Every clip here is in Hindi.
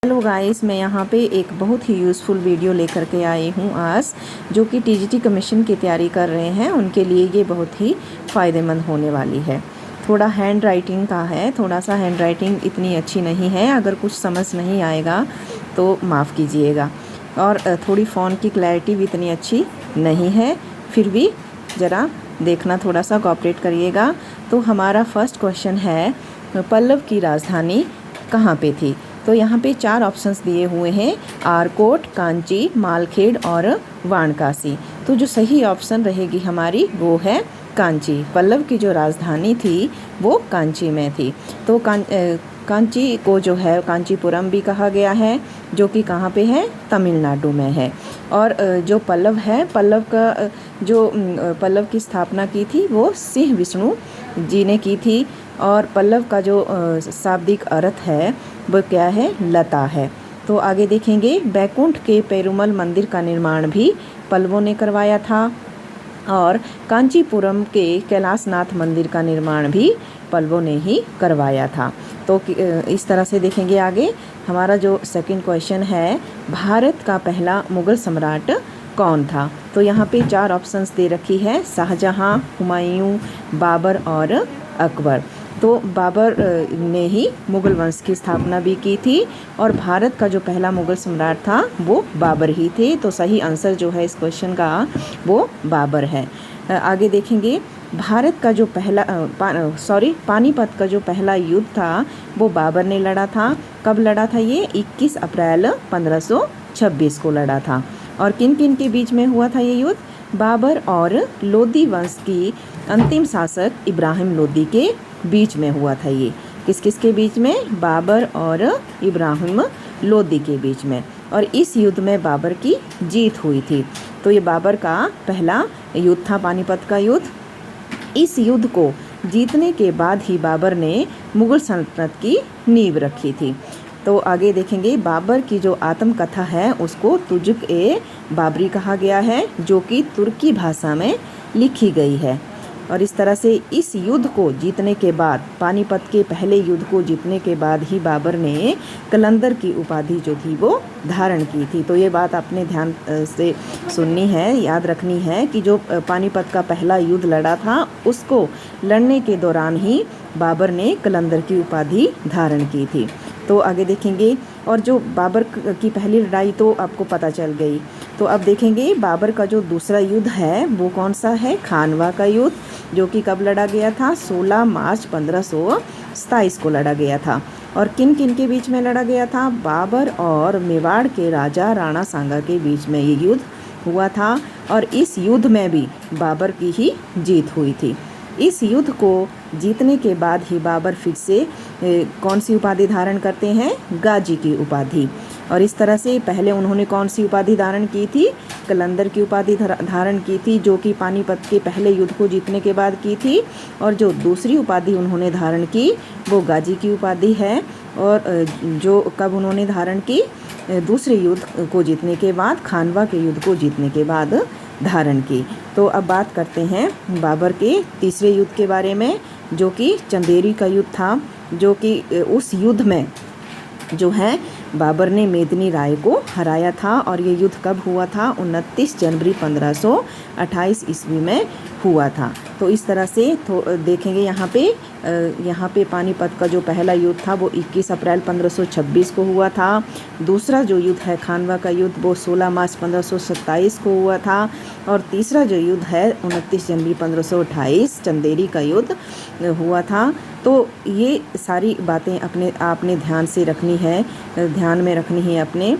हेलो गाइस, मैं यहाँ पे एक बहुत ही यूज़फुल वीडियो लेकर के आई हूँ आज, जो कि टीजीटी कमीशन की तैयारी कर रहे हैं उनके लिए ये बहुत ही फ़ायदेमंद होने वाली है। थोड़ा हैंड राइटिंग का है, थोड़ा सा हैंड राइटिंग इतनी अच्छी नहीं है, अगर कुछ समझ नहीं आएगा तो माफ़ कीजिएगा। और थोड़ी फ़ोन की क्लैरिटी भी इतनी अच्छी नहीं है, फिर भी ज़रा देखना, थोड़ा सा कोऑपरेट करिएगा। तो हमारा फर्स्ट क्वेश्चन है, पल्लव की राजधानी कहाँ पे थी? तो यहाँ पे 4 ऑप्शंस दिए हुए हैं, आरकोट, कांची, मालखेड़ और वाराणसी। तो जो सही ऑप्शन रहेगी हमारी वो है कांची। पल्लव की जो राजधानी थी वो कांची में थी। तो कांची को जो है कांचीपुरम भी कहा गया है, जो कि कहाँ पे है? तमिलनाडु में है। और जो पल्लव है, पल्लव की स्थापना की थी वो सिंह विष्णु जी ने की थी। और पल्लव का जो शाब्दिक अर्थ है वो क्या है? लता है। तो आगे देखेंगे, बैकुंठ के पेरुमल मंदिर का निर्माण भी पल्लवों ने करवाया था। और कांचीपुरम के कैलाशनाथ मंदिर का निर्माण भी पल्लवों ने ही करवाया था। तो इस तरह से देखेंगे आगे। हमारा जो सेकंड क्वेश्चन है, भारत का पहला मुग़ल सम्राट कौन था? तो यहाँ पे 4 ऑप्शंस दे रखी है, शाहजहाँ, हुमायूं, बाबर और अकबर। तो बाबर ने ही मुग़ल वंश की स्थापना भी की थी, और भारत का जो पहला मुग़ल सम्राट था वो बाबर ही थे। तो सही आंसर जो है इस क्वेश्चन का वो बाबर है। आगे देखेंगे, भारत का जो पानीपत का जो पहला युद्ध था वो बाबर ने लड़ा था। कब लड़ा था ये? 21 अप्रैल 1526 को लड़ा था। और किन किन के बीच में हुआ था ये युद्ध? बाबर और लोदी वंश की अंतिम शासक इब्राहिम लोदी के बीच में हुआ था। ये किस किस के बीच में? बाबर और इब्राहिम लोदी के बीच में। और इस युद्ध में बाबर की जीत हुई थी। तो ये बाबर का पहला युद्ध था, पानीपत का युद्ध। इस युद्ध को जीतने के बाद ही बाबर ने मुग़ल सल्तनत की नींव रखी थी। तो आगे देखेंगे, बाबर की जो आत्मकथा है उसको तुजुक-ए-बाबरी कहा गया है, जो कि तुर्की भाषा में लिखी गई है। और इस तरह से इस युद्ध को जीतने के बाद, पानीपत के पहले युद्ध को जीतने के बाद ही बाबर ने कलंदर की उपाधि जो थी वो धारण की थी। तो ये बात आपने ध्यान से सुननी है, याद रखनी है कि जो पानीपत का पहला युद्ध लड़ा था उसको लड़ने के दौरान ही बाबर ने कलंदर की उपाधि धारण की थी। तो आगे देखेंगे, और जो बाबर की पहली लड़ाई तो आपको पता चल गई। तो अब देखेंगे बाबर का जो दूसरा युद्ध है वो कौन सा है? खानवा का युद्ध, जो कि कब लड़ा गया था? 16 मार्च 1527 को लड़ा गया था। और किन किन के बीच में लड़ा गया था? बाबर और मेवाड़ के राजा राणा सांगा के बीच में ये युद्ध हुआ था। और इस युद्ध में भी बाबर की ही जीत हुई थी। इस युद्ध को जीतने के बाद ही बाबर फिर से कौन सी उपाधि धारण करते हैं? गाजी की उपाधि। और इस तरह से पहले उन्होंने कौन सी उपाधि धारण की थी? कलंदर की उपाधि धारण की थी, जो कि पानीपत के पहले युद्ध को जीतने के बाद की थी। और जो दूसरी उपाधि उन्होंने धारण की वो गाजी की उपाधि है। और जो कब उन्होंने धारण की? दूसरे युद्ध को जीतने के बाद, खानवा के युद्ध को जीतने के बाद धारण की। तो अब बात करते हैं बाबर के तीसरे युद्ध के बारे में, जो कि चंदेरी का युद्ध था। जो कि उस युद्ध में जो है बाबर ने मेदिनी राय को हराया था। और ये युद्ध कब हुआ था? 29 जनवरी 1528 ईस्वी में हुआ था। तो इस तरह से देखेंगे यहाँ पे पानीपत का जो पहला युद्ध था वो 21 अप्रैल 1526 को हुआ था। दूसरा जो युद्ध है खानवा का युद्ध वो 16 मार्च 1527 को हुआ था। और तीसरा जो युद्ध है 29 जनवरी 1528 चंदेरी का युद्ध हुआ था। तो ये सारी बातें आपने ध्यान से रखनी है, ध्यान में रखनी है अपने।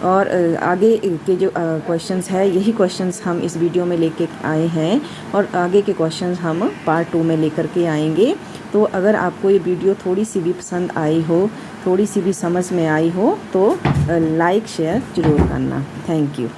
और आगे के जो क्वेश्चंस है, यही क्वेश्चंस हम इस वीडियो में लेके आए हैं, और आगे के क्वेश्चंस हम पार्ट 2 में लेकर के आएंगे। तो अगर आपको ये वीडियो थोड़ी सी भी पसंद आई हो, थोड़ी सी भी समझ में आई हो, तो लाइक शेयर ज़रूर करना। Thank you.